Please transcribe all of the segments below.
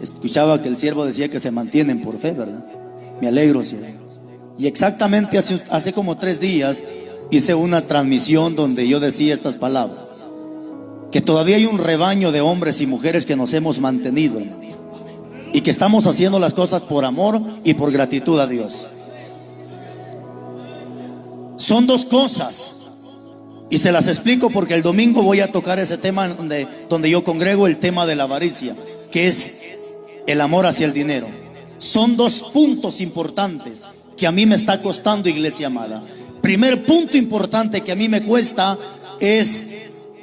Escuchaba que el siervo decía que se mantienen por fe, ¿verdad? Me alegro, siervo. Y exactamente hace como 3 días hice una transmisión donde yo decía estas palabras: que todavía hay un rebaño de hombres y mujeres que nos hemos mantenido, hermano, y que estamos haciendo las cosas por amor y por gratitud a Dios. Son 2 cosas, y se las explico porque el domingo voy a tocar ese tema donde yo congrego, el tema de la avaricia, que es el amor hacia el dinero. Son 2 puntos importantes que a mí me está costando, iglesia amada. Primer punto importante que a mí me cuesta es,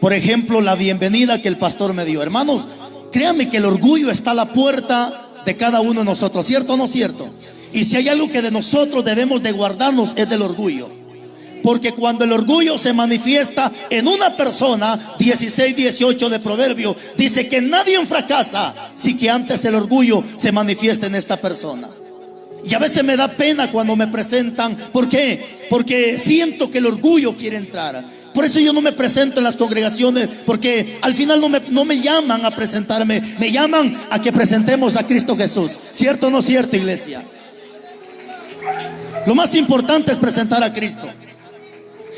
por ejemplo, la bienvenida que el pastor me dio. Hermanos, créanme que el orgullo está a la puerta de cada uno de nosotros, ¿cierto o no cierto? Y si hay algo que de nosotros debemos de guardarnos es del orgullo. Porque cuando el orgullo se manifiesta en una persona, 16:18 de Proverbio dice que nadie fracasa si que antes el orgullo se manifiesta en esta persona. Y a veces me da pena cuando me presentan. ¿Por qué? Porque siento que el orgullo quiere entrar. Por eso yo no me presento en las congregaciones, porque al final no me llaman a presentarme, me llaman a que presentemos a Cristo Jesús. ¿Cierto o no cierto, iglesia? Lo más importante es presentar a Cristo.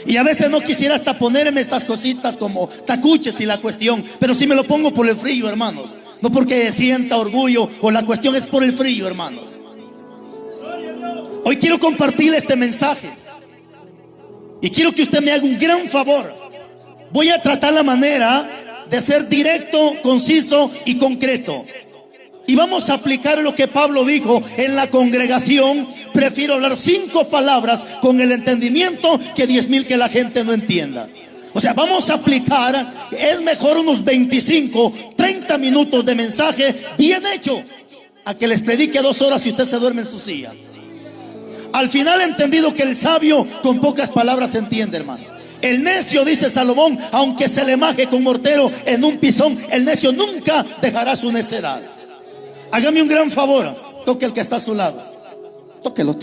Y a veces no quisiera hasta ponerme estas cositas como tacuches y la cuestión, pero si me lo pongo por el frío, hermanos. No porque sienta orgullo, o la cuestión es por el frío, hermanos. Hoy quiero compartir este mensaje y quiero que usted me haga un gran favor. Voy a tratar la manera de ser directo, conciso y concreto. Y vamos a aplicar lo que Pablo dijo en la congregación: prefiero hablar 5 palabras con el entendimiento que 10,000 que la gente no entienda. O sea, vamos a aplicar, es mejor unos 25, 30 minutos de mensaje bien hecho, a que les predique 2 horas y usted se duerme en su silla. Al final he entendido que el sabio con pocas palabras se entiende, hermano. El necio, dice Salomón, aunque se le maje con mortero en un pisón, el necio nunca dejará su necedad. Hágame un gran favor, toque al que está a su lado. Tóquelo.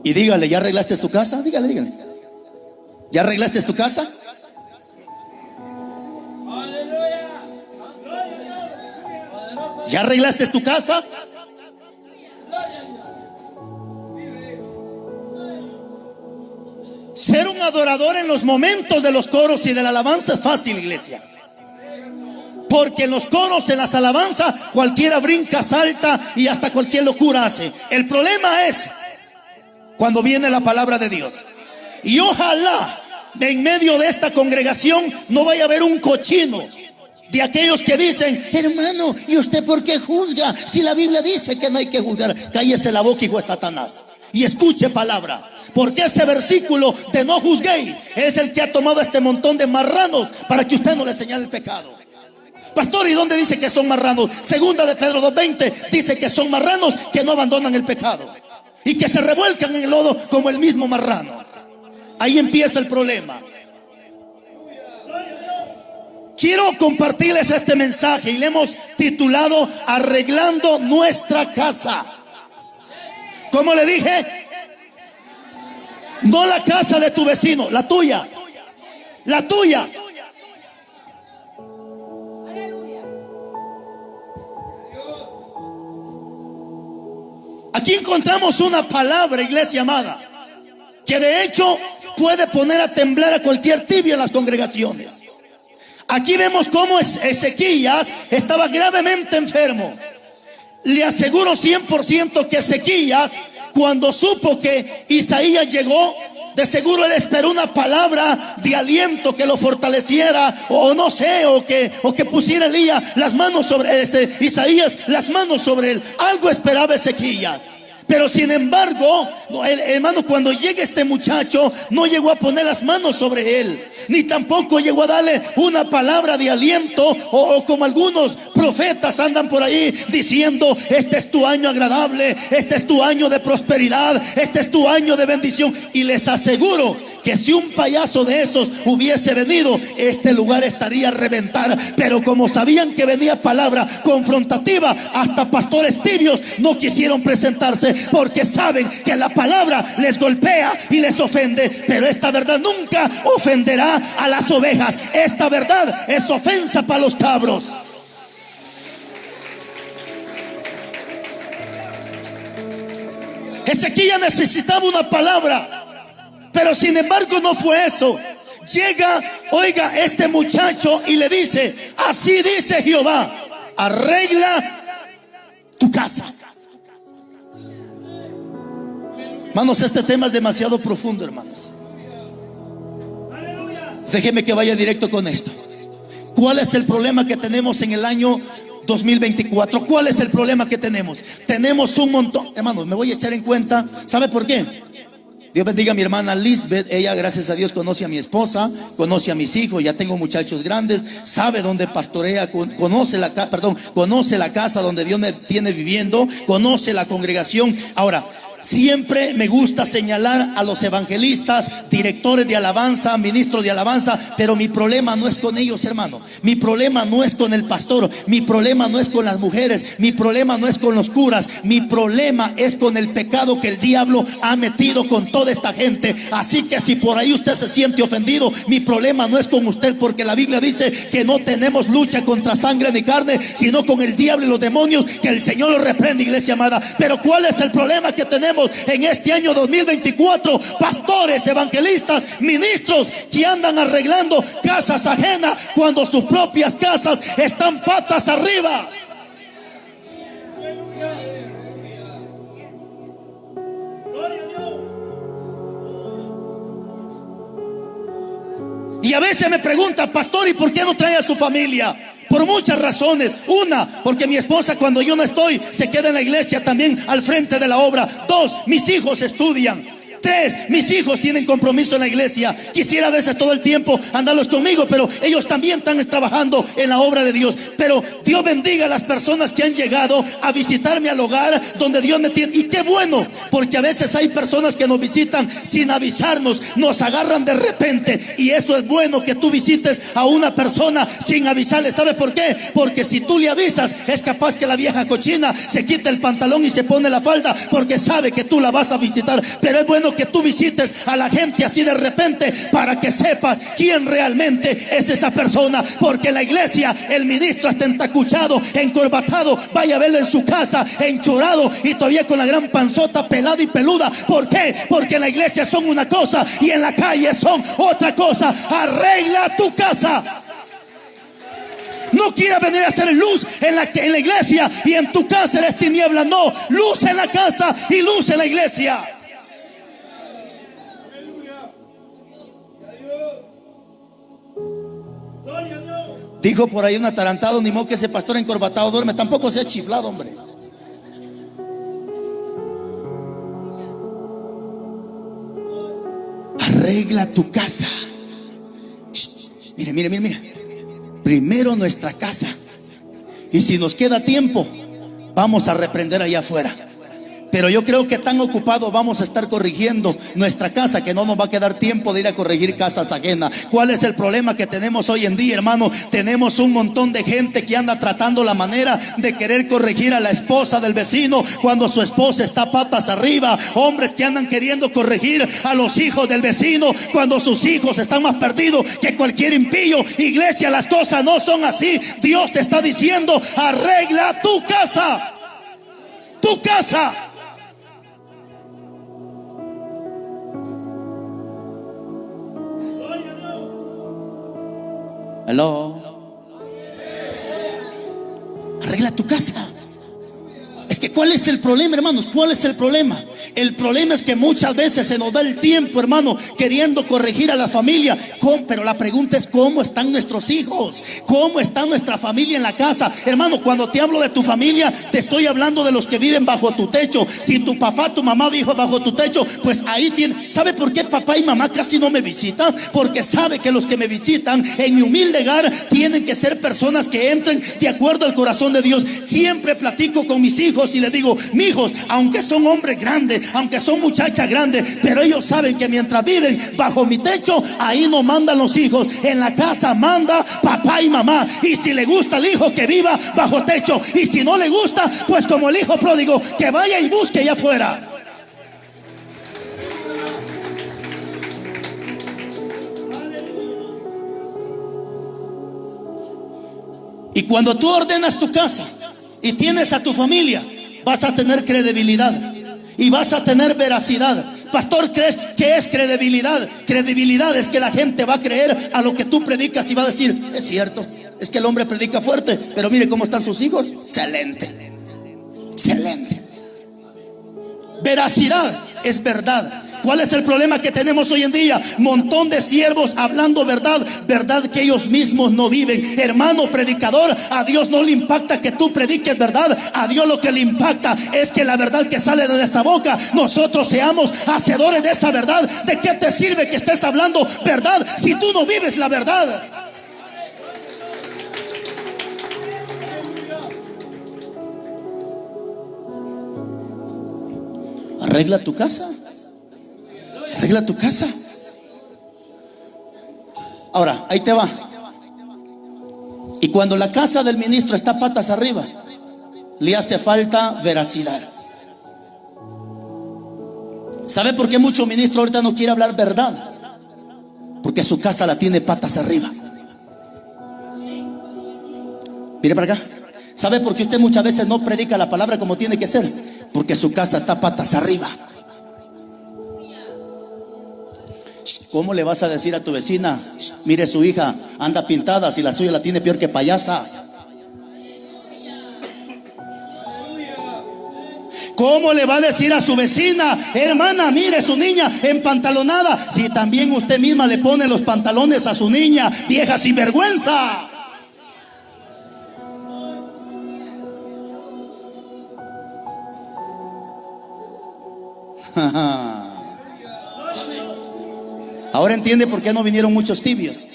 Y dígale: ¿ya arreglaste tu casa? Dígale. ¿Ya arreglaste tu casa? ¿Ya arreglaste tu casa? Ser un adorador en los momentos de los coros y de la alabanza es fácil, iglesia. Porque en los coros, en las alabanzas, cualquiera brinca, salta y hasta cualquier locura hace. El problema es cuando viene la palabra de Dios. Y ojalá en medio de esta congregación no vaya a haber un cochino de aquellos que dicen: hermano, ¿y usted por qué juzga? Si la Biblia dice que no hay que juzgar. Cállese la boca, hijo de Satanás, y escuche palabra. Porque ese versículo de no juzguéis es el que ha tomado este montón de marranos para que usted no le señale el pecado. Pastor, ¿y dónde dice que son marranos? Segunda de Pedro 2:20 dice que son marranos que no abandonan el pecado y que se revuelcan en el lodo como el mismo marrano. Ahí empieza el problema. Quiero compartirles este mensaje y le hemos titulado Arreglando nuestra casa. ¿Cómo le dije? No la casa de tu vecino, la tuya. La tuya. Aquí encontramos una palabra, iglesia amada, que de hecho puede poner a temblar a cualquier tibio en las congregaciones. Aquí vemos cómo Ezequías estaba gravemente enfermo. Le aseguro 100% que Ezequías, cuando supo que Isaías llegó, de seguro él esperó una palabra de aliento que lo fortaleciera, o no sé, o que pusiera Elías las manos sobre Isaías, las manos sobre él. Algo esperaba Ezequías. Pero sin embargo, hermano, cuando llega este muchacho, no llegó a poner las manos sobre él, ni tampoco llegó a darle una palabra de aliento, o como algunos profetas andan por ahí diciendo: este es tu año agradable, este es tu año de prosperidad, este es tu año de bendición. Y les aseguro que si un payaso de esos hubiese venido, este lugar estaría a reventar. Pero como sabían que venía palabra confrontativa, hasta pastores tibios no quisieron presentarse, porque saben que la palabra les golpea y les ofende. Pero esta verdad nunca ofenderá a las ovejas. Esta verdad es ofensa para los cabros. Ezequías necesitaba una palabra, pero sin embargo no fue eso. Llega, oiga, este muchacho y le dice: así dice Jehová, arregla tu casa. Hermanos, este tema es demasiado profundo, hermanos. Déjeme que vaya directo con esto. ¿Cuál es el problema que tenemos en el año 2024? ¿Cuál es el problema que tenemos? Tenemos un montón, hermanos, me voy a echar en cuenta. ¿Sabe por qué? Dios bendiga a mi hermana Lisbeth. Ella, gracias a Dios, conoce a mi esposa, conoce a mis hijos. Ya tengo muchachos grandes, sabe dónde pastorea, conoce la casa donde Dios me tiene viviendo, conoce la congregación. Ahora, siempre me gusta señalar a los evangelistas, directores de alabanza, ministros de alabanza, pero mi problema no es con ellos, hermano. Mi problema no es con el pastor, mi problema no es con las mujeres, mi problema no es con los curas, mi problema es con el pecado que el diablo ha metido con toda esta gente. Así que si por ahí usted se siente ofendido, mi problema no es con usted, porque la Biblia dice que no tenemos lucha contra sangre ni carne, sino con el diablo y los demonios. Que el Señor lo reprende, iglesia amada. Pero ¿cuál es el problema que tenemos en este año 2024? Pastores, evangelistas, ministros que andan arreglando casas ajenas cuando sus propias casas están patas arriba. Y a veces me preguntan: pastor, ¿y por qué no trae a su familia? Por muchas razones. Una, porque mi esposa, cuando yo no estoy, se queda en la iglesia también al frente de la obra. Dos, mis hijos estudian. Tres, mis hijos tienen compromiso en la iglesia. Quisiera a veces todo el tiempo andarlos conmigo, pero ellos también están trabajando en la obra de Dios. Pero Dios bendiga a las personas que han llegado a visitarme al hogar donde Dios me tiene. Y qué bueno, porque a veces hay personas que nos visitan sin avisarnos, nos agarran de repente. Y eso es bueno, que tú visites a una persona sin avisarle. ¿Sabe por qué? Porque si tú le avisas, es capaz que la vieja cochina se quite el pantalón y se pone la falda, porque sabe que tú la vas a visitar. Pero es bueno que tú visites a la gente así de repente, para que sepas quién realmente es esa persona. Porque la iglesia, el ministro está entacuchado, encorbatado, vaya a verlo en su casa, enchorado y todavía con la gran panzota pelada y peluda. ¿Por qué? Porque en la iglesia son una cosa y en la calle son otra cosa. Arregla tu casa. No quieras venir a hacer luz en la iglesia y en tu casa eres tiniebla. No, luz en la casa y luz en la iglesia. Dijo por ahí un atarantado: ni modo que ese pastor encorbatado duerme. Tampoco se ha chiflado, hombre. Arregla tu casa. Mire. Primero nuestra casa. Y si nos queda tiempo, vamos a reprender allá afuera. Pero yo creo que tan ocupados vamos a estar corrigiendo nuestra casa que no nos va a quedar tiempo de ir a corregir casas ajenas. ¿Cuál es el problema que tenemos hoy en día, hermano? Tenemos un montón de gente que anda tratando la manera de querer corregir a la esposa del vecino cuando su esposa está patas arriba. Hombres que andan queriendo corregir a los hijos del vecino cuando sus hijos están más perdidos que cualquier impío. Iglesia, las cosas no son así. Dios te está diciendo: arregla tu casa. Tu casa. Hello. Arregla tu casa. Es que ¿cuál es el problema, hermanos? ¿Cuál es el problema? El problema es que muchas veces se nos da el tiempo, hermano, queriendo corregir a la familia. Pero la pregunta es: ¿cómo están nuestros hijos? ¿Cómo está nuestra familia en la casa? Hermano, cuando te hablo de tu familia, te estoy hablando de los que viven bajo tu techo. Si tu papá, tu mamá vive bajo tu techo, pues ahí tiene. ¿Sabe por qué papá y mamá casi no me visitan? Porque sabe que los que me visitan en mi humilde hogar tienen que ser personas que entren de acuerdo al corazón de Dios. Siempre platico con mis hijos y les digo: mijos, aunque son hombres grandes, aunque son muchachas grandes, pero ellos saben que mientras viven bajo mi techo, ahí no mandan los hijos. En la casa manda papá y mamá. Y si le gusta el hijo, que viva bajo techo. Y si no le gusta, pues como el hijo pródigo, que vaya y busque allá afuera. Y cuando tú ordenas tu casa y tienes a tu familia, vas a tener credibilidad. y vas a tener veracidad. Pastor, ¿crees que es credibilidad? Credibilidad es que la gente va a creer a lo que tú predicas y va a decir: es cierto, es que el hombre predica fuerte, pero mire cómo están sus hijos. Excelente, excelente. Veracidad es verdad. ¿Cuál es el problema que tenemos hoy en día? Montón de siervos hablando verdad, verdad que ellos mismos no viven. Hermano predicador, a Dios no le impacta que tú prediques verdad. A Dios lo que le impacta es que la verdad que sale de nuestra boca, nosotros seamos hacedores de esa verdad. ¿De qué te sirve que estés hablando verdad si tú no vives la verdad? Arregla tu casa. Arregla tu casa. Ahora, ahí te va. Y cuando la casa del ministro está patas arriba, le hace falta veracidad. ¿Sabe por qué mucho ministro ahorita no quiere hablar verdad? Porque su casa la tiene patas arriba. Mire para acá. ¿Sabe por qué usted muchas veces no predica la palabra como tiene que ser? Porque su casa está patas arriba. ¿Cómo le vas a decir a tu vecina: mire, su hija anda pintada, si la suya la tiene peor que payasa? ¿Cómo le va a decir a su vecina: hermana, mire, su niña empantalonada, si también usted misma le pone los pantalones a su niña, vieja sinvergüenza? Ahora entiende por qué no vinieron muchos tibios.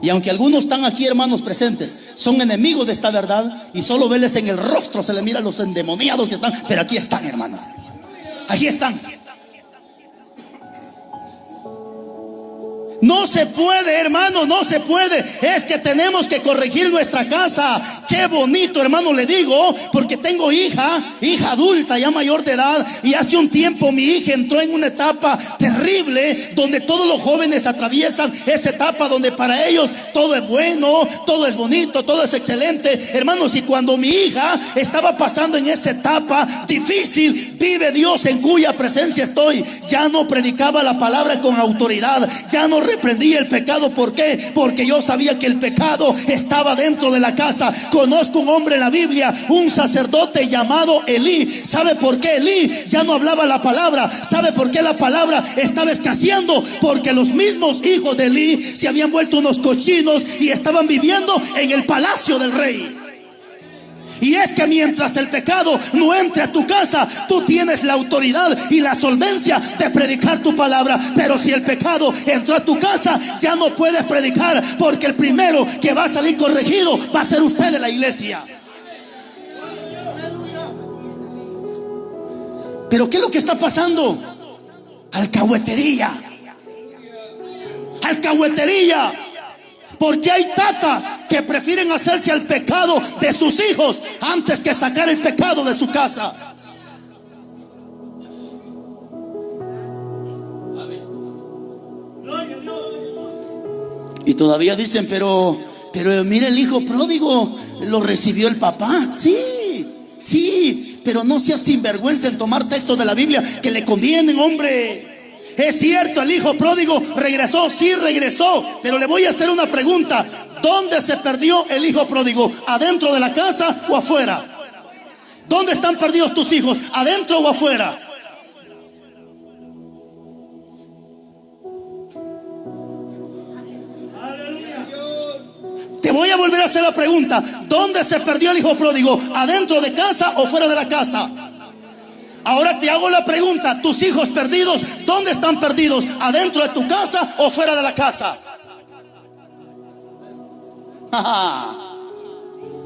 Y aunque algunos están aquí, hermanos presentes, son enemigos de esta verdad, y solo verles en el rostro se les mira los endemoniados que están. Pero aquí están, hermanos. Aquí están. No se puede, hermano, no se puede. Es que tenemos que corregir nuestra casa. Qué bonito, hermano, le digo, porque tengo hija adulta, ya mayor de edad, y hace un tiempo mi hija entró en una etapa terrible donde todos los jóvenes atraviesan esa etapa donde para ellos todo es bueno, todo es bonito, todo es excelente. Hermanos, y cuando mi hija estaba pasando en esa etapa difícil, vive Dios en cuya presencia estoy, ya no predicaba la palabra con autoridad, ya no reprendí el pecado. ¿Por qué? Porque yo sabía que el pecado estaba dentro de la casa. Conozco un hombre en la Biblia, un sacerdote llamado Elí. ¿Sabe por qué Elí ya no hablaba la palabra? ¿Sabe por qué la palabra estaba escaseando? Porque los mismos hijos de Elí se habían vuelto unos cochinos y estaban viviendo en el palacio del rey. Y es que mientras el pecado no entre a tu casa, tú tienes la autoridad y la solvencia de predicar tu palabra. Pero si el pecado entró a tu casa, ya no puedes predicar, porque el primero que va a salir corregido va a ser usted de la iglesia. Pero ¿qué es lo que está pasando? Alcahuetería. Alcahuetería. Porque hay tatas que prefieren hacerse al pecado de sus hijos antes que sacar el pecado de su casa. Y todavía dicen, pero mire, el hijo pródigo lo recibió el papá. Sí, pero no seas sinvergüenza en tomar textos de la Biblia que le convienen, hombre. Es cierto, el hijo pródigo regresó, sí regresó, pero le voy a hacer una pregunta: ¿dónde se perdió el hijo pródigo? ¿Adentro de la casa o afuera? ¿Dónde están perdidos tus hijos? ¿Adentro o afuera? Te voy a volver a hacer la pregunta: ¿dónde se perdió el hijo pródigo? ¿Adentro de casa o fuera de la casa? Ahora te hago la pregunta: tus hijos perdidos, ¿dónde están perdidos? ¿Adentro de tu casa o fuera de la casa? Ajá.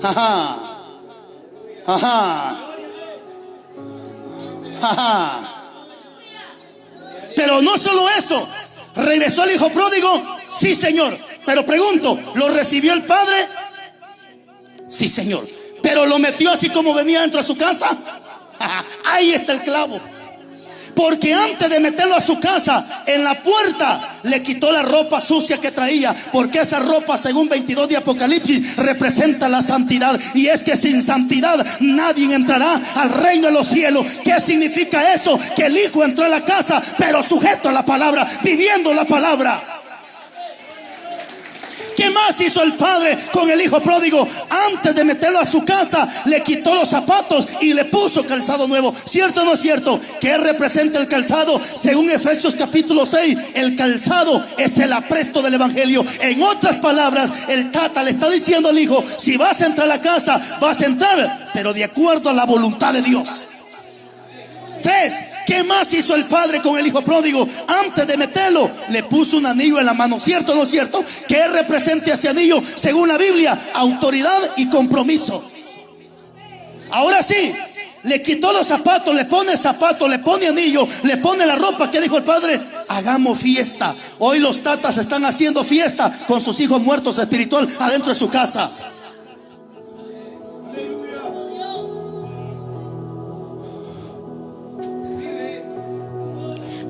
Ajá. Ajá. Ajá. Pero no solo eso. ¿Regresó el hijo pródigo? Sí, señor. Pero pregunto, ¿lo recibió el padre? Sí, señor. ¿Pero lo metió así como venía dentro de su casa? Ahí está el clavo. Porque antes de meterlo a su casa, en la puerta le quitó la ropa sucia que traía. Porque esa ropa, según 22 de Apocalipsis, representa la santidad. Y es que sin santidad nadie entrará al reino de los cielos. ¿Qué significa eso? Que el hijo entró a la casa, pero sujeto a la palabra, viviendo la palabra. ¿Qué más hizo el padre con el hijo pródigo? Antes de meterlo a su casa, le quitó los zapatos y le puso calzado nuevo. ¿Cierto o no es cierto? ¿Qué representa el calzado? Según Efesios capítulo 6, el calzado es el apresto del evangelio. En otras palabras, el tata le está diciendo al hijo: si vas a entrar a la casa, vas a entrar, pero de acuerdo a la voluntad de Dios. 3. ¿Qué más hizo el padre con el hijo pródigo? Antes de meterlo, le puso un anillo en la mano. ¿Cierto o no es cierto? ¿Qué representa ese anillo? Según la Biblia, autoridad y compromiso. Ahora sí, le quitó los zapatos, le pone anillo, le pone la ropa. ¿Qué dijo el padre? Hagamos fiesta. Hoy los tatas están haciendo fiesta con sus hijos muertos espiritual adentro de su casa.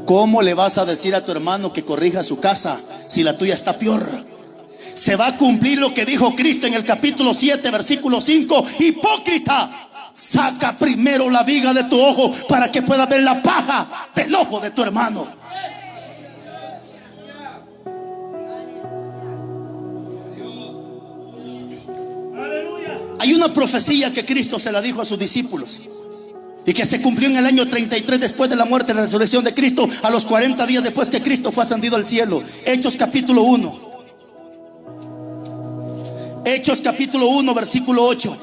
¿Cómo le vas a decir a tu hermano que corrija su casa si la tuya está peor? Se va a cumplir lo que dijo Cristo en el capítulo 7, versículo 5. Hipócrita, saca primero la viga de tu ojo para que puedas ver la paja del ojo de tu hermano. Hay una profecía que Cristo se la dijo a sus discípulos y que se cumplió en el año 33 después de la muerte y la resurrección de Cristo, a los 40 días después que Cristo fue ascendido al cielo. Hechos capítulo 1. Hechos capítulo 1, versículo 8.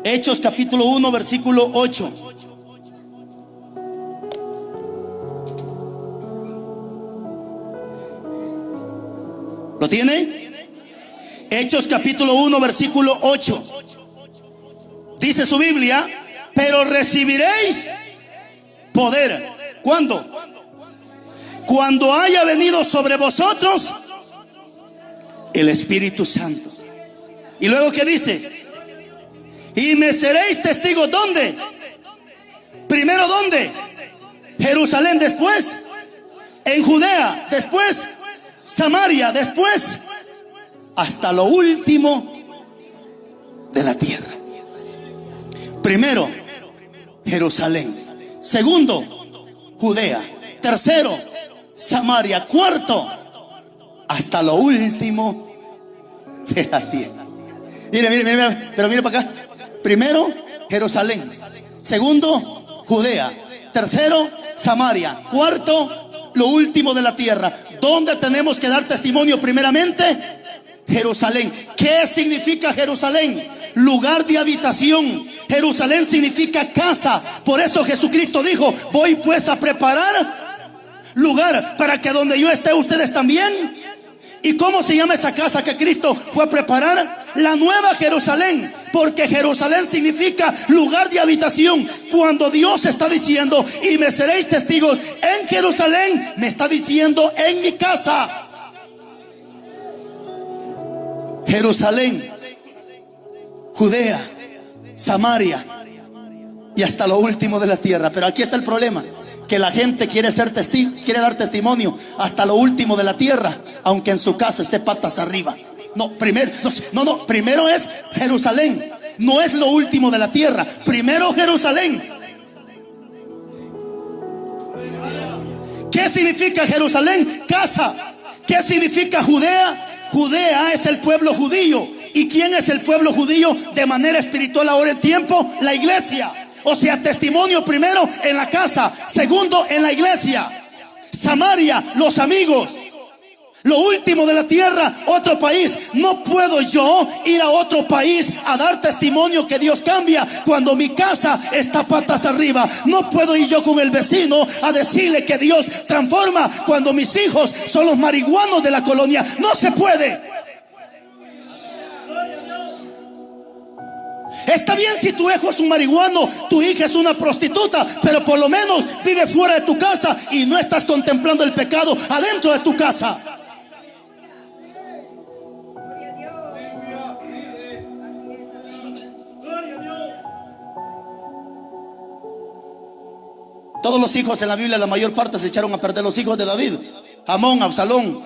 Hechos capítulo 1, versículo 8. ¿Lo tiene? Hechos capítulo 1, versículo 8. Dice su Biblia: pero recibiréis poder. ¿Cuándo? Cuando haya venido sobre vosotros el Espíritu Santo. Y luego, ¿qué dice? Y me seréis testigos. ¿Dónde? Primero, ¿dónde? Jerusalén, después en Judea, después Samaria, después hasta lo último de la tierra. Primero, Jerusalén. Segundo, Judea. Tercero, Samaria. Cuarto, hasta lo último de la tierra. Mire, pero mire para acá. Primero, Jerusalén. Segundo, Judea. Tercero, Samaria. Cuarto, lo último de la tierra. ¿Dónde tenemos que dar testimonio primeramente? Jerusalén. ¿Qué significa Jerusalén? Lugar de habitación. Jerusalén significa casa. Por eso Jesucristo dijo: voy pues a preparar lugar para que donde yo esté ustedes también. ¿Y cómo se llama esa casa que Cristo fue a preparar? La Nueva Jerusalén. Porque Jerusalén significa lugar de habitación. Cuando Dios está diciendo: y me seréis testigos en Jerusalén, me está diciendo en mi casa. Jerusalén, Judea, Samaria y hasta lo último de la tierra. Pero aquí está el problema: que la gente quiere ser testigo, quiere dar testimonio hasta lo último de la tierra, aunque en su casa esté patas arriba. Primero es Jerusalén. No es lo último de la tierra. Primero Jerusalén. ¿Qué significa Jerusalén? Casa. ¿Qué significa Judea? Judea es el pueblo judío. ¿Y quién es el pueblo judío de manera espiritual ahora en tiempo? La iglesia. O sea, testimonio primero en la casa, segundo en la iglesia. Samaria, los amigos. Lo último de la tierra, otro país. No puedo yo ir a otro país a dar testimonio que Dios cambia cuando mi casa está patas arriba. No puedo ir yo con el vecino a decirle que Dios transforma cuando mis hijos son los marihuanos de la colonia. No se puede. Está bien si tu hijo es un marihuano, tu hija es una prostituta, pero por lo menos vive fuera de tu casa y no estás contemplando el pecado adentro de tu casa. Todos los hijos en la Biblia, la mayor parte se echaron a perder. Los hijos de David, Amón, Absalón,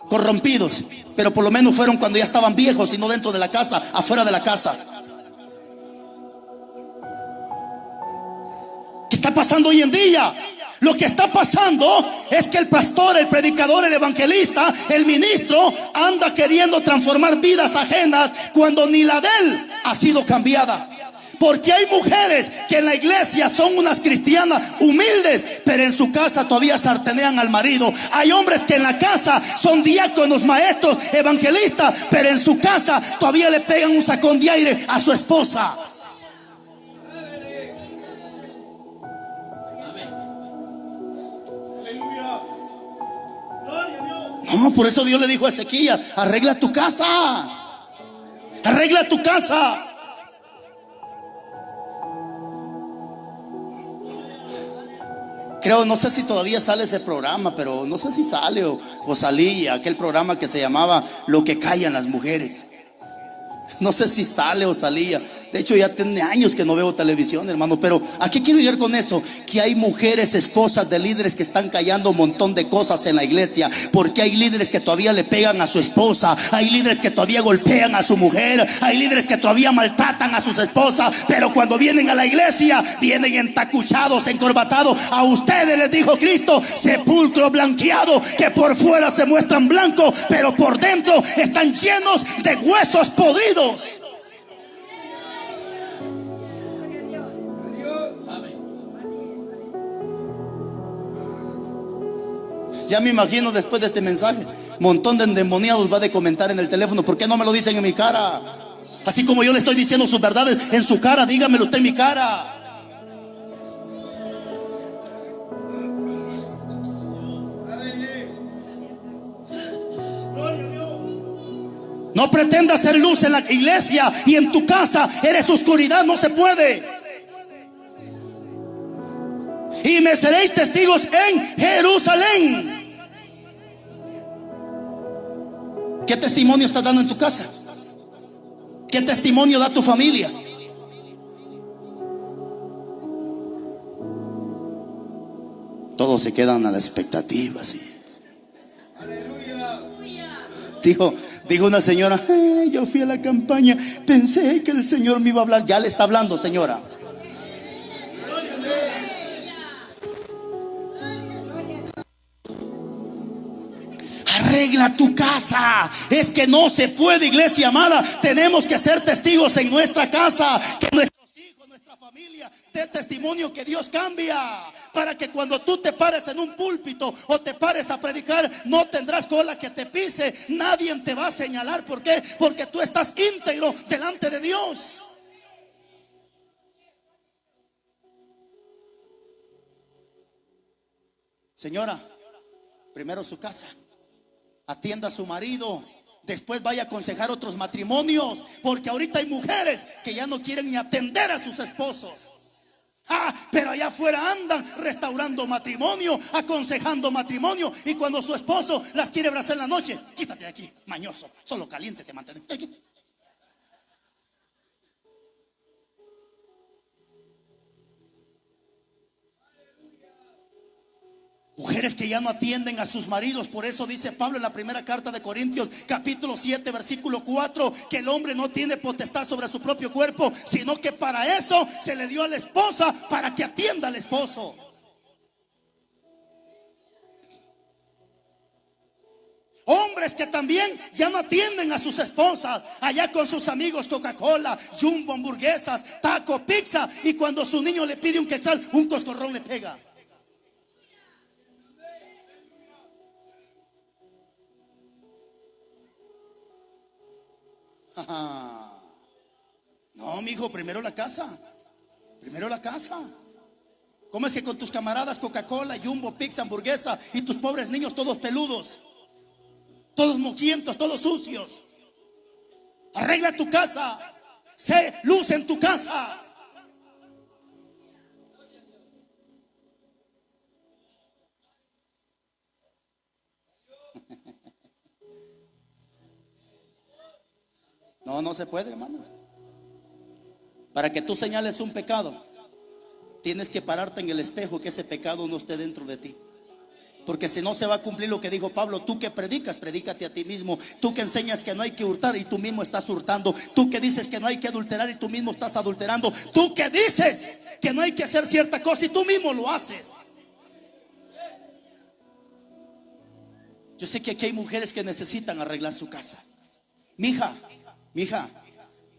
corrompidos, pero por lo menos fueron cuando ya estaban viejos y no dentro de la casa, afuera de la casa. ¿Qué está pasando hoy en día? Lo que está pasando es que el pastor, el predicador, el evangelista, el ministro anda queriendo transformar vidas ajenas cuando ni la de él ha sido cambiada. Porque hay mujeres que en la iglesia son unas cristianas humildes, pero en su casa todavía sartenean al marido. Hay hombres que en la casa son diáconos, maestros, evangelistas, pero en su casa todavía le pegan un sacón de aire a su esposa. No, por eso Dios le dijo a Ezequías: arregla tu casa, arregla tu casa. Creo, no sé si todavía sale ese programa, pero no sé si sale o salía aquel programa que se llamaba Lo que callan las mujeres. No sé si sale o salía. De hecho ya tiene años que no veo televisión, hermano. Pero ¿a qué quiero llegar con eso? Que hay mujeres, esposas de líderes que están callando un montón de cosas en la iglesia. Porque hay líderes que todavía le pegan a su esposa. Hay líderes que todavía golpean a su mujer. Hay líderes que todavía maltratan a sus esposas. Pero cuando vienen a la iglesia, vienen entacuchados, encorbatados. A ustedes les dijo Cristo: sepulcro blanqueado, que por fuera se muestran blancos, pero por dentro están llenos de huesos podridos. Ya me imagino después de este mensaje, montón de endemoniados va de comentar en el teléfono: ¿por qué no me lo dicen en mi cara? Así como yo le estoy diciendo sus verdades en su cara, dígamelo usted en mi cara. No pretendas ser luz en la iglesia y en tu casa eres oscuridad. No se puede. Y me seréis testigos en Jerusalén. ¿Qué testimonio estás dando en tu casa? ¿Qué testimonio da tu familia? Todos se quedan a la expectativa, sí. Dijo una señora: yo fui a la campaña, pensé que el Señor me iba a hablar. Ya le está hablando, señora. Arregla tu casa. Es que no se puede, iglesia amada. Tenemos que ser testigos en nuestra casa. Que nuestros hijos, nuestra familia dé testimonio que Dios cambia. Para que cuando tú te pares en un púlpito o te pares a predicar, no tendrás cola que te pise. Nadie te va a señalar. ¿Por qué? Porque tú estás íntegro delante de Dios. Señora, primero su casa. Atienda a su marido. Después vaya a aconsejar otros matrimonios. Porque ahorita hay mujeres que ya no quieren ni atender a sus esposos. Pero allá afuera andan restaurando matrimonio, aconsejando matrimonio. Y cuando su esposo las quiere abrazar en la noche: quítate de aquí, mañoso, solo caliente te mantienes. Mujeres que ya no atienden a sus maridos. Por eso dice Pablo en la primera carta de Corintios, capítulo 7, versículo 4, que el hombre no tiene potestad sobre su propio cuerpo, sino que para eso se le dio a la esposa, para que atienda al esposo. Hombres que también ya no atienden a sus esposas, allá con sus amigos Coca-Cola, Jumbo, hamburguesas, taco, pizza. Y cuando su niño le pide un quetzal, un coscorrón le pega. No, mijo, primero la casa. Primero la casa. ¿Cómo es que con tus camaradas Coca-Cola, Jumbo, pizza, hamburguesa, y tus pobres niños todos peludos, todos moquientos, todos sucios? Arregla tu casa. Sé luz en tu casa. No, no se puede, hermano. Para que tú señales un pecado, tienes que pararte en el espejo, que ese pecado no esté dentro de ti. Porque si no se va a cumplir lo que dijo Pablo: tú que predicas, predícate a ti mismo. Tú que enseñas que no hay que hurtar y tú mismo estás hurtando. Tú que dices que no hay que adulterar y tú mismo estás adulterando. Tú que dices que no hay que hacer cierta cosa y tú mismo lo haces. Yo sé que aquí hay mujeres que necesitan arreglar su casa. Mija,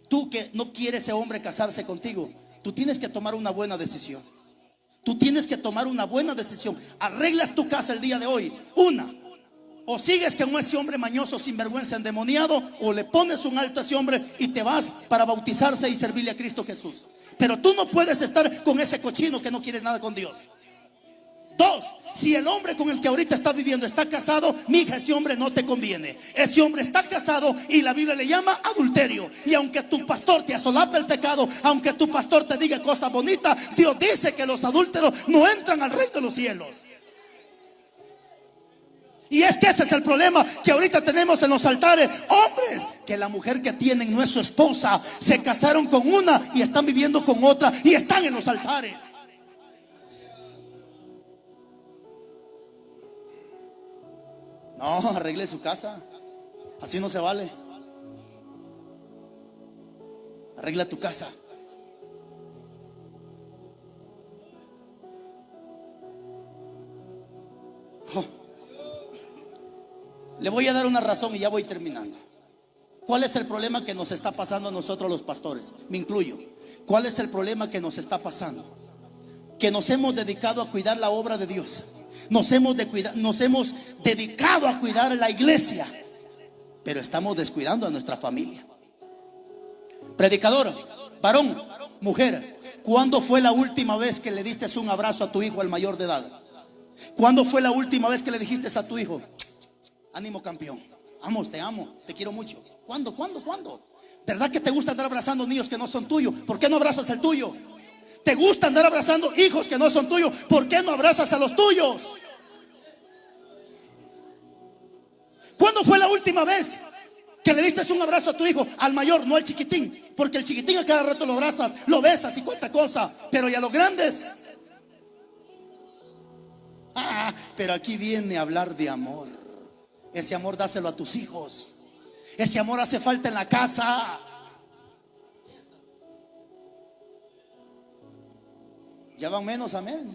tú que no quieres ese hombre casarse contigo, tú tienes que tomar una buena decisión. Tú tienes que tomar una buena decisión. Arreglas tu casa el día de hoy. O sigues con ese hombre mañoso, sinvergüenza, endemoniado, o le pones un alto a ese hombre y te vas para bautizarse y servirle a Cristo Jesús. Pero tú no puedes estar con ese cochino que no quiere nada con Dios. 2, si el hombre con el que ahorita estás viviendo está casado, mija, ese hombre no te conviene. Ese hombre está casado y la Biblia le llama adulterio. Y aunque tu pastor te asolape el pecado, aunque tu pastor te diga cosas bonitas, Dios dice que los adúlteros no entran al reino de los cielos. Y es que ese es el problema que ahorita tenemos en los altares. Hombres, que la mujer que tienen no es su esposa, se casaron con una y están viviendo con otra y están en los altares. No, arregle su casa. Así no se vale. Arregla tu casa. Oh. Le voy a dar una razón y ya voy terminando. ¿Cuál es el problema que nos está pasando a nosotros los pastores? Me incluyo. ¿Cuál es el problema que nos está pasando? Que nos hemos dedicado a cuidar la obra de Dios. Nos hemos dedicado a cuidar la iglesia, pero estamos descuidando a nuestra familia. Predicador, varón, mujer, ¿cuándo fue la última vez que le diste un abrazo a tu hijo, el mayor de edad? ¿Cuándo fue la última vez que le dijiste a tu hijo: ánimo, campeón, vamos, te amo, te quiero mucho? ¿Cuándo? ¿Verdad que te gusta andar abrazando niños que no son tuyos? ¿Por qué no abrazas el tuyo? ¿Te gusta andar abrazando hijos que no son tuyos? ¿Por qué no abrazas a los tuyos? ¿Cuándo fue la última vez que le diste un abrazo a tu hijo? Al mayor, no al chiquitín, porque el chiquitín a cada rato lo abrazas, lo besas y cuánta cosa. Pero ¿y a los grandes? Pero aquí viene a hablar de amor. Ese amor dáselo a tus hijos. Ese amor hace falta en la casa. Ya van menos, amén.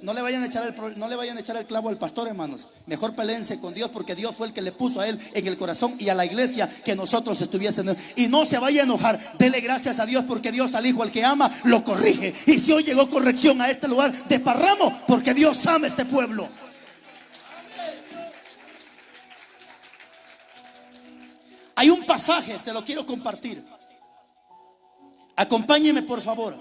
No le vayan a echar el clavo al pastor, hermanos. Mejor peleense con Dios, porque Dios fue el que le puso a él en el corazón y a la iglesia que nosotros estuviésemos. Y no se vaya a enojar. Dele gracias a Dios, porque Dios al hijo al que ama lo corrige. Y si hoy llegó corrección a este lugar de Parramo, porque Dios ama a este pueblo. Hay un pasaje, se lo quiero compartir. Acompáñeme, por favor.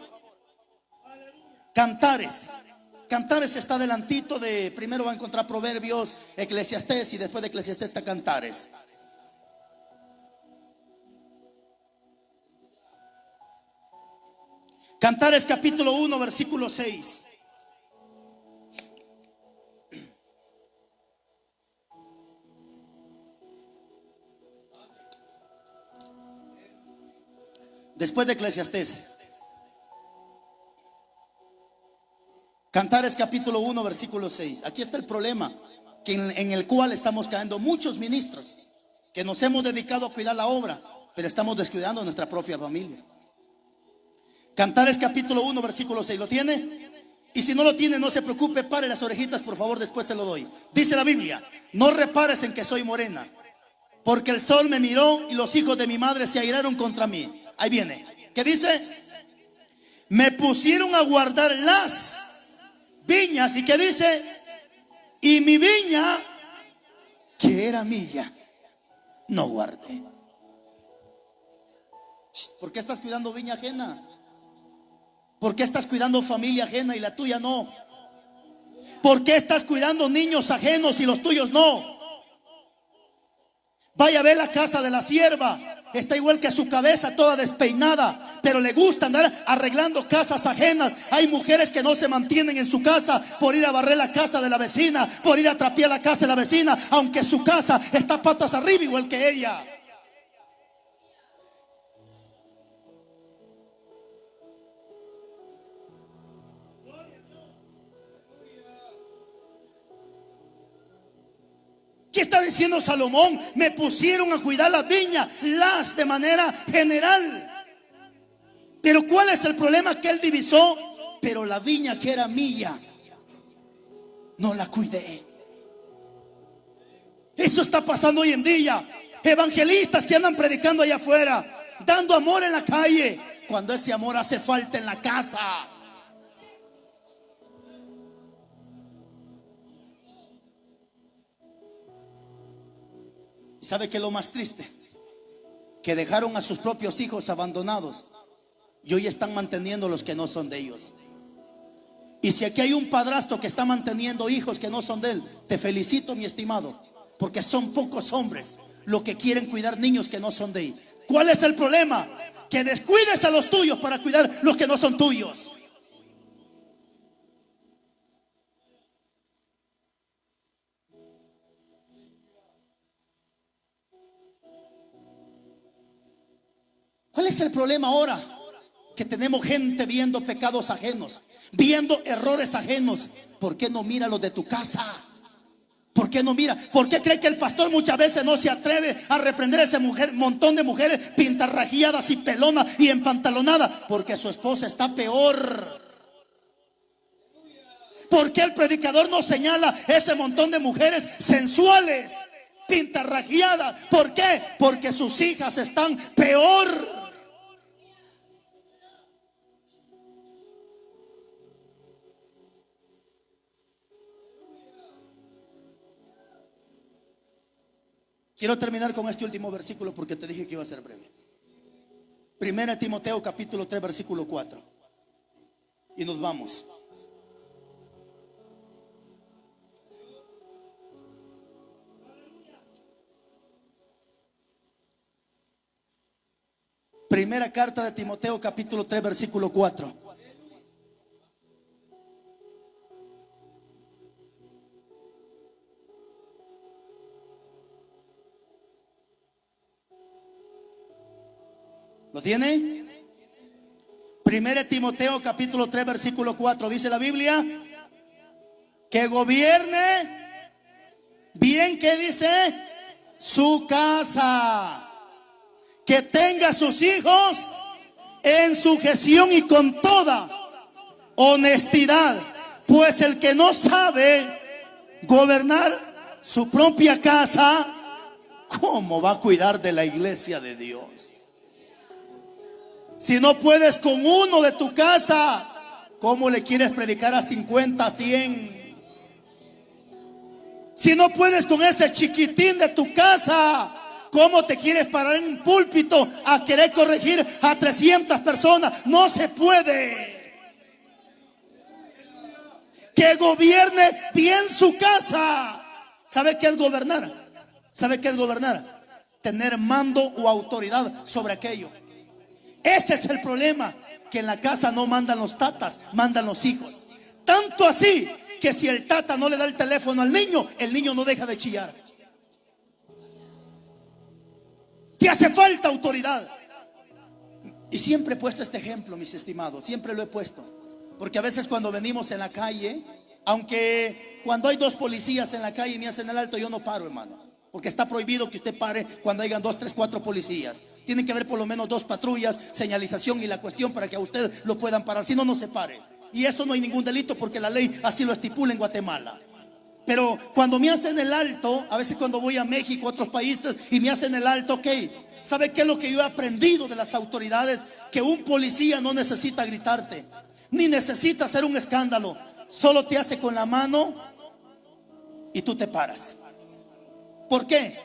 Cantares está adelantito de, primero va a encontrar Proverbios, Eclesiastés, y después de Eclesiastés está Cantares. Cantares capítulo 1 versículo 6. Después de Eclesiastés. Cantares capítulo 1 versículo 6. Aquí está el problema en el cual estamos cayendo muchos ministros, que nos hemos dedicado a cuidar la obra, pero estamos descuidando a nuestra propia familia. Cantares capítulo 1 versículo 6. ¿Lo tiene? Y si no lo tiene, no se preocupe, pare las orejitas, por favor, después se lo doy. Dice la Biblia: no repares en que soy morena, porque el sol me miró y los hijos de mi madre se airaron contra mí. Ahí viene. ¿Qué dice? Me pusieron a guardar las viñas. ¿Y qué dice? Y mi viña, que era mía, no guardé. ¿Por qué estás cuidando viña ajena? ¿Por qué estás cuidando familia ajena y la tuya no? ¿Por qué estás cuidando niños ajenos y los tuyos no? Vaya a ver la casa de la sierva. Está igual que su cabeza, toda despeinada, pero le gusta andar arreglando casas ajenas. Hay mujeres que no se mantienen en su casa por ir a barrer la casa de la vecina, por ir a trapear la casa de la vecina, aunque su casa está patas arriba igual que ella. está diciendo Salomón: me pusieron a cuidar las viñas, las de manera general. Pero ¿cuál es el problema que él divisó? Pero la viña que era mía, no la cuidé. Eso está pasando hoy en día. Evangelistas que andan predicando allá afuera, dando amor en la calle, cuando ese amor hace falta en la casa. ¿Y sabe qué es lo más triste? Que dejaron a sus propios hijos abandonados y hoy están manteniendo los que no son de ellos. Y si aquí hay un padrastro que está manteniendo hijos que no son de él, te felicito, mi estimado, porque son pocos hombres los que quieren cuidar niños que no son de él. ¿Cuál es el problema? Que descuides a los tuyos para cuidar los que no son tuyos. ¿Cuál es el problema ahora? Que tenemos gente viendo pecados ajenos, viendo errores ajenos. ¿Por qué no mira los de tu casa? ¿Por qué no mira? ¿Por qué cree que el pastor muchas veces no se atreve a reprender a ese montón de mujeres pintarrajeadas y pelonas y empantalonadas? Porque su esposa está peor. ¿Por qué el predicador no señala ese montón de mujeres sensuales, pintarrajeadas? ¿Por qué? Porque sus hijas están peor. Quiero terminar con este último versículo porque te dije que iba a ser breve. Primera Timoteo capítulo 3 versículo 4. Y nos vamos. Primera carta de Timoteo capítulo 3 versículo 4. ¿Lo tiene? Primera Timoteo capítulo 3 versículo 4. Dice la Biblia: que gobierne bien, ¿qué dice? Su casa, que tenga a sus hijos en sujeción y con toda honestidad, pues el que no sabe gobernar su propia casa, ¿cómo va a cuidar de la iglesia de Dios? Si no puedes con uno de tu casa, ¿cómo le quieres predicar a 50, 100? Si no puedes con ese chiquitín de tu casa, ¿cómo te quieres parar en un púlpito a querer corregir a 300 personas? No se puede. Que gobierne bien su casa. ¿Sabe qué es gobernar? ¿Sabe qué es gobernar? Tener mando o autoridad sobre aquello. Ese es el problema, que en la casa no mandan los tatas, mandan los hijos. Tanto así que si el tata no le da el teléfono al niño, el niño no deja de chillar. Te hace falta autoridad. Y siempre he puesto este ejemplo, mis estimados, siempre lo he puesto. Porque a veces cuando venimos en la calle, aunque cuando hay dos policías en la calle y me hacen el alto, yo no paro, hermano. Porque está prohibido que usted pare cuando hayan 2, 3, 4 policías. Tienen que haber por lo menos 2 patrullas, señalización y la cuestión para que a usted lo puedan parar. Si no, no se pare. Y eso no hay ningún delito porque la ley así lo estipula en Guatemala. Pero cuando me hacen el alto, a veces cuando voy a México, a otros países, y me hacen el alto, ok, ¿sabe qué es lo que yo he aprendido de las autoridades? Que un policía no necesita gritarte, ni necesita hacer un escándalo. Solo te hace con la mano y tú te paras. ¿Por qué?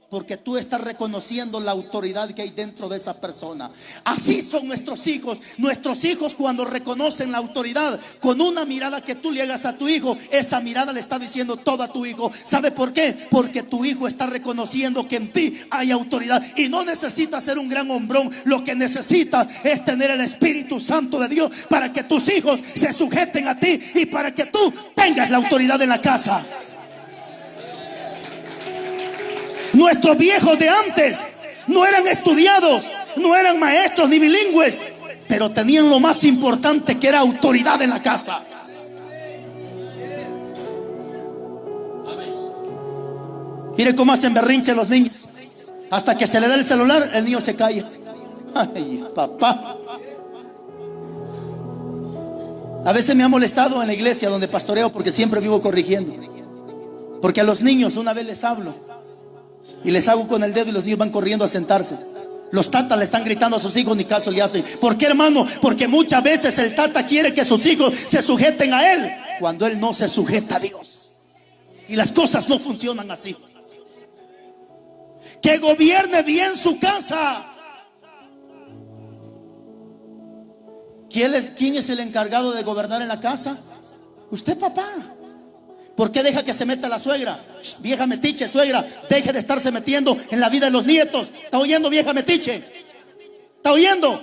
Porque tú estás reconociendo la autoridad que hay dentro de esa persona. Así son nuestros hijos. Nuestros hijos, cuando reconocen la autoridad, con una mirada que tú le hagas a tu hijo, esa mirada le está diciendo todo a tu hijo. ¿Sabe por qué? Porque tu hijo está reconociendo que en ti hay autoridad. Y no necesita ser un gran hombrón. Lo que necesita es tener el Espíritu Santo de Dios para que tus hijos se sujeten a ti y para que tú tengas la autoridad en la casa. Nuestros viejos de antes no eran estudiados, no eran maestros ni bilingües, pero tenían lo más importante, que era autoridad en la casa. Mire cómo hacen berrinche los niños. Hasta que se le da el celular, el niño se calla. Ay, papá. A veces me ha molestado en la iglesia donde pastoreo, porque siempre vivo corrigiendo. Porque a los niños una vez les hablo y les hago con el dedo y los niños van corriendo a sentarse. Los tatas le están gritando a sus hijos, ni caso le hacen. ¿Por qué, hermano? Porque muchas veces el tata quiere que sus hijos se sujeten a él, cuando él no se sujeta a Dios. Y las cosas no funcionan así. Que gobierne bien su casa. ¿Quién es el encargado de gobernar en la casa? Usted, papá. ¿Por qué deja que se meta la suegra? Vieja metiche, suegra, deje de estarse metiendo en la vida de los nietos. ¿Está oyendo, vieja metiche? ¿Está oyendo?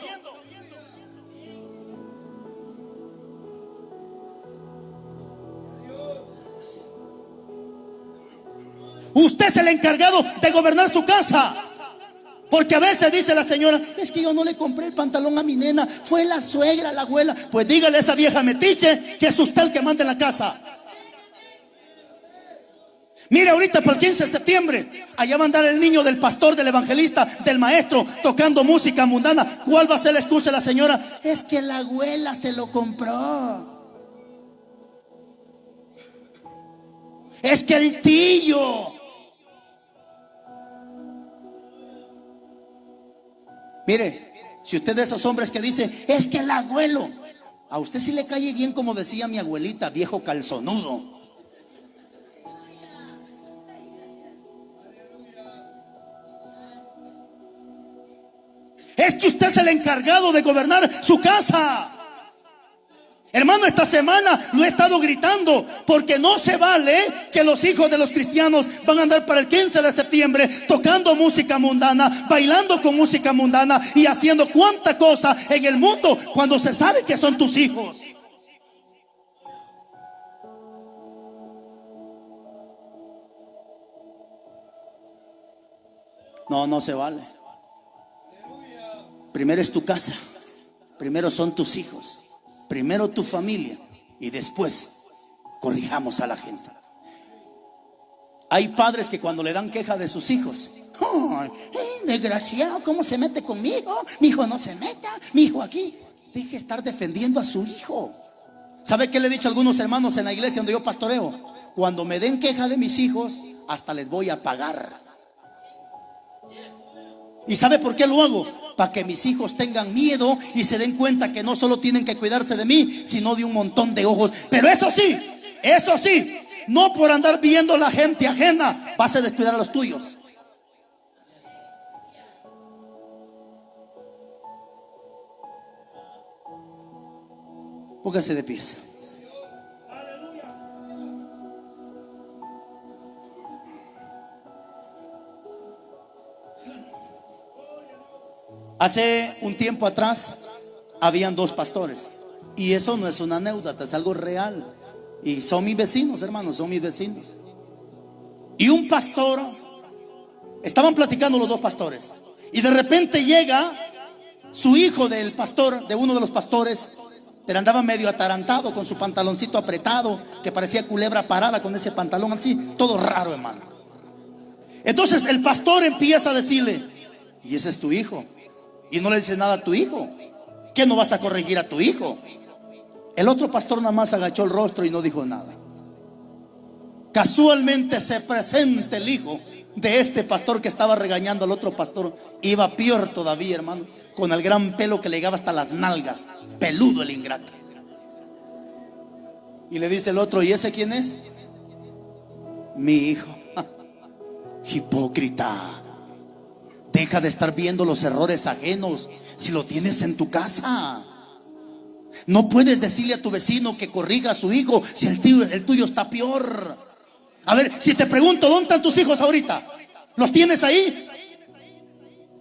Usted es el encargado de gobernar su casa. Porque a veces dice la señora: es que yo no le compré el pantalón a mi nena, fue la suegra, la abuela. Pues dígale a esa vieja metiche que es usted el que manda en la casa. Mire, ahorita para el 15 de septiembre, allá va a andar el niño del pastor, del evangelista, del maestro, tocando música mundana. ¿Cuál va a ser la excusa de la señora? Es que la abuela se lo compró. Es que el tío. Mire, si usted es de esos hombres que dice: es que el abuelo, a usted sí le cae bien, como decía mi abuelita, viejo calzonudo. Es que usted es el encargado de gobernar su casa. Hermano, esta semana lo he estado gritando, porque no se vale que los hijos de los cristianos van a andar para el 15 de septiembre tocando música mundana, bailando con música mundana y haciendo cuanta cosa en el mundo, cuando se sabe que son tus hijos. No, no se vale. Primero es tu casa, primero son tus hijos, primero tu familia, y después corrijamos a la gente. Hay padres que cuando le dan queja de sus hijos: oh, desgraciado, ¿cómo se mete conmigo? Mi hijo no se meta, mi hijo aquí. Deje estar defendiendo a su hijo. ¿Sabe qué le he dicho a algunos hermanos en la iglesia donde yo pastoreo? Cuando me den queja de mis hijos, hasta les voy a pagar. ¿Y sabe por qué lo hago? Para que mis hijos tengan miedo y se den cuenta que no solo tienen que cuidarse de mí, sino de un montón de ojos. Pero eso sí, no por andar viendo la gente ajena vas a descuidar a los tuyos. Póngase de pies. Hace un tiempo atrás habían dos pastores, y eso no es una anécdota, es algo real. Y son mis vecinos, hermanos, son mis vecinos. Y un pastor, estaban platicando los dos pastores, y de repente llega su hijo del pastor, de uno de los pastores, pero andaba medio atarantado con su pantaloncito apretado, que parecía culebra parada con ese pantalón así, todo raro, hermano. Entonces el pastor empieza a decirle: ¿y ese es tu hijo? Y no le dice nada a tu hijo. ¿Qué no vas a corregir a tu hijo? El otro pastor nada más agachó el rostro y no dijo nada. Casualmente se presenta el hijo de este pastor que estaba regañando al otro pastor. Iba peor todavía, hermano, con el gran pelo que le llegaba hasta las nalgas, peludo el ingrato. Y le dice el otro: ¿y ese quién es? Mi hijo. Hipócrita. Deja de estar viendo los errores ajenos si lo tienes en tu casa. No puedes decirle a tu vecino que corrija a su hijo si el tuyo está peor. A ver, si te pregunto, ¿dónde están tus hijos ahorita? ¿Los tienes ahí?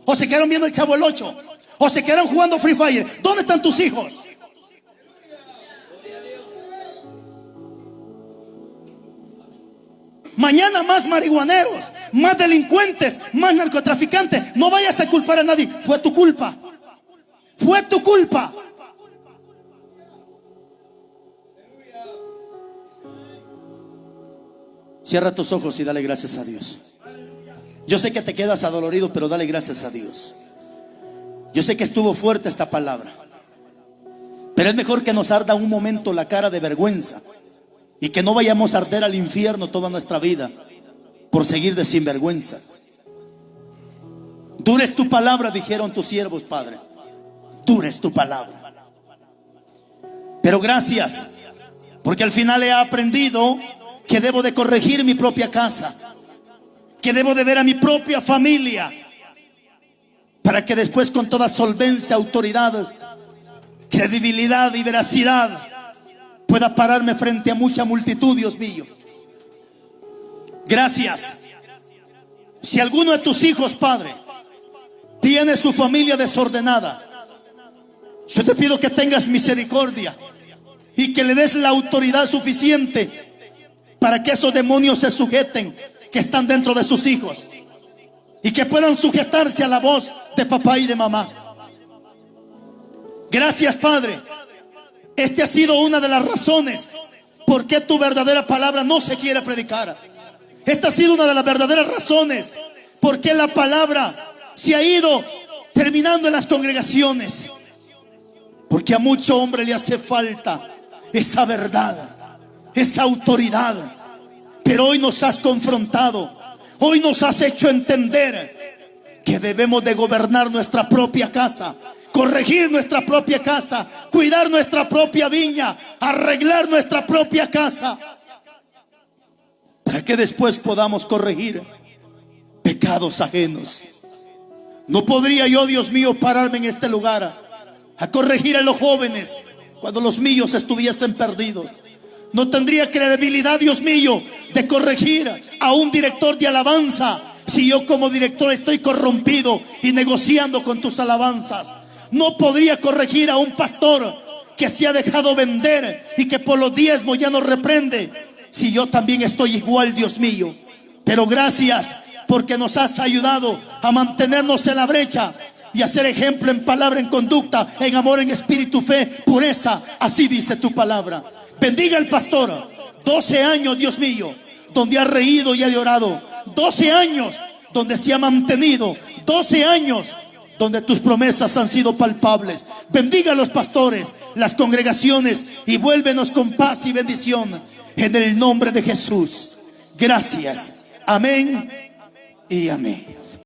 ¿O se quedaron viendo el Chavo el 8? ¿O se quedaron jugando Free Fire? ¿Dónde están tus hijos? Mañana más marihuaneros, más delincuentes, más narcotraficantes. No vayas a culpar a nadie. Fue tu culpa. Fue tu culpa. Cierra tus ojos y dale gracias a Dios. Yo sé que te quedas adolorido, pero dale gracias a Dios. Yo sé que estuvo fuerte esta palabra, pero es mejor que nos arda un momento la cara de vergüenza y que no vayamos a arder al infierno toda nuestra vida por seguir de sinvergüenzas. Dura es tu palabra, dijeron tus siervos, Padre. Dura es tu palabra. Pero gracias, porque al final he aprendido que debo de corregir mi propia casa, que debo de ver a mi propia familia, para que después con toda solvencia, autoridad, credibilidad y veracidad pueda pararme frente a mucha multitud, Dios mío. Gracias. Si alguno de tus hijos, Padre, tiene su familia desordenada, yo te pido que tengas misericordia y que le des la autoridad suficiente para que esos demonios se sujeten que están dentro de sus hijos y que puedan sujetarse a la voz de papá y de mamá. Gracias, Padre. Esta ha sido una de las razones por qué tu verdadera palabra no se quiere predicar. Esta ha sido una de las verdaderas razones por qué la palabra se ha ido terminando en las congregaciones. Porque a mucho hombre le hace falta esa verdad, esa autoridad. Pero hoy nos has confrontado, hoy nos has hecho entender que debemos de gobernar nuestra propia casa, corregir nuestra propia casa, cuidar nuestra propia viña, arreglar nuestra propia casa, para que después podamos corregir pecados ajenos. No podría yo, Dios mío, pararme en este lugar a corregir a los jóvenes cuando los míos estuviesen perdidos. No tendría credibilidad, Dios mío, de corregir a un director de alabanza si yo como director estoy corrompido y negociando con tus alabanzas. No podría corregir a un pastor que se ha dejado vender y que por los diezmos ya no reprende si yo también estoy igual, Dios mío. Pero gracias porque nos has ayudado a mantenernos en la brecha y a ser ejemplo en palabra, en conducta, en amor, en espíritu, fe, pureza. Así dice tu palabra. Bendiga al pastor. 12 años, Dios mío, donde ha reído y ha llorado. 12 años donde se ha mantenido. 12 años donde tus promesas han sido palpables. Bendiga a los pastores, las congregaciones, y vuélvenos con paz y bendición en el nombre de Jesús. Gracias. Amén y amén.